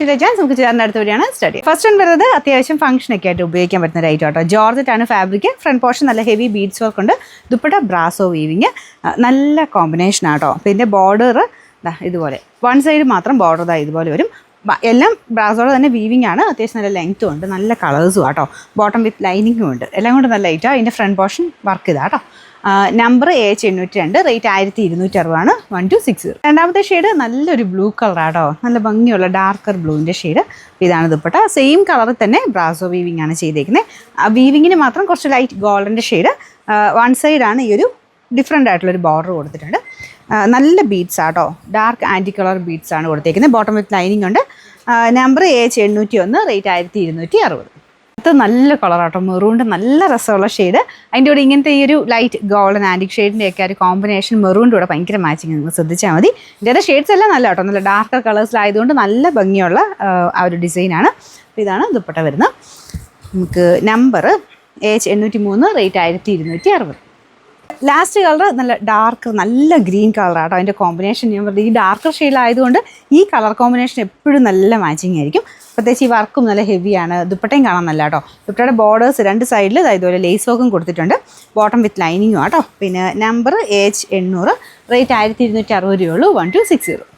നമുക്ക് ചേർന്ന അടുത്ത വഴിയാണ് സ്റ്റഡി. ഫസ്റ്റ് വൺ വരുന്നത് അത്യാവശ്യം ഫംഗ്ഷനൊക്കെ ആയിട്ട് ഉപയോഗിക്കാൻ പറ്റുന്ന ഒരു ഐറ്റം കേട്ടോ. ജോർജറ്റാണ് ഫാബ്രിക്. ഫ്രണ്ട് പോർഷൻ നല്ല ഹെവി ബീഡ്സ് വർക്ക് ഉണ്ട്. ദുപ്പട്ട ബ്രാസോ വീവിങ്, നല്ല കോമ്പിനേഷൻ ആട്ടോ. പിന്നെ ബോർഡർ ഇതുപോലെ വൺ സൈഡ് മാത്രം ബോർഡർ ഇതുപോലെ വരും. എല്ലാം ബ്രാസോടെ തന്നെ വീവിങ് ആണ്. അത്യാവശ്യം നല്ല ലെങ്ത്തും ഉണ്ട്, നല്ല കളേഴ്സും ആട്ടോ. ബോട്ടം വിത്ത് ലൈനിങ്ങും ഉണ്ട്. എല്ലാം കൊണ്ട് നല്ല ഐറ്റം. അതിൻ്റെ ഫ്രണ്ട് പോർഷൻ വർക്ക് ഇതാട്ടോ. Number AH802, rate 1260, 1260. രണ്ടാമത്തെ ഷെയ്ഡ് നല്ലൊരു ബ്ലൂ കളറാട്ടോ. നല്ല ഭംഗിയുള്ള ഡാർക്കർ ബ്ലൂവിൻ്റെ ഷെയ്ഡ്. ഇതാണ് ദുപ്പട്ട. സെയിം കളറിൽ തന്നെ ബ്രാസോ വീവിങ് ആണ് ചെയ്തേക്കുന്നത്. വീവിങ്ങിന് മാത്രം കുറച്ച് ലൈറ്റ് ഗോൾഡൻ്റെ ഷെയ്ഡ്. വൺ സൈഡാണ് ഈ ഒരു ഡിഫറെൻ്റ് ആയിട്ടുള്ളൊരു ബോർഡർ കൊടുത്തിട്ടുണ്ട്. നല്ല ബീഡ്സ് ആട്ടോ. ഡാർക്ക് ആൻറ്റി കളർ ബീഡ്സ് ആണ് കൊടുത്തേക്കുന്നത്. ബോട്ടം വിത്ത് ലൈനിങ് ഉണ്ട്. Number AH801, rate 1260. അത് നല്ല കളറാട്ടോ. മെറൂണിൻ്റെ നല്ല രസമുള്ള ഷെയ്ഡ്. അതിൻ്റെ കൂടെ ഇങ്ങനത്തെ ഈ ഒരു ലൈറ്റ് ഗോൾഡൻ ആൻറ്റിക് ഷെയ്ഡിൻ്റെ ഒക്കെ ഒരു കോമ്പിനേഷൻ മെറൂണിൻ്റെ കൂടെ ഭയങ്കര മാച്ചിങ്. നിങ്ങൾ ശ്രദ്ധിച്ചാൽ മതി. ഇതിൻ്റെ ഷെയ്ഡ്സ് എല്ലാം നല്ല കേട്ടോ. നല്ല ഡാർക്കർ കളേഴ്സിലായതുകൊണ്ട് നല്ല ഭംഗിയുള്ള ആ ഒരു ഡിസൈനാണ്. അപ്പോൾ ഇതാണ് ദുപ്പട്ട വരുന്നത്. നമുക്ക് number AH803, rate 1260. Last colour നല്ല ഡാർക്ക് നല്ല ഗ്രീൻ കളറാട്ടോ. അതിൻ്റെ കോമ്പിനേഷൻ ഞാൻ പറഞ്ഞത് ഈ ഡാർക്കർ ഷെയ്ഡിലായതുകൊണ്ട് ഈ കളർ കോമ്പിനേഷൻ എപ്പോഴും നല്ല മാച്ചിങ് ആയിരിക്കും. പ്രത്യേകിച്ച് ഈ വർക്കും നല്ല ഹെവിയാണ്. ദുപ്പട്ടയും കാണാൻ നല്ല കേട്ടോ. ദുപ്പട്ടയുടെ ബോർഡേഴ്സ് രണ്ട് സൈഡിൽ ഇതുപോലെ ലേസ് വർക്കും കൊടുത്തിട്ടുണ്ട്. ബോട്ടം വിത്ത് ലൈനിങ്ങും ആട്ടോ. പിന്നെ നമ്പർ AH800, റേറ്റ് 1260 രൂപയുള്ളൂ. 1260.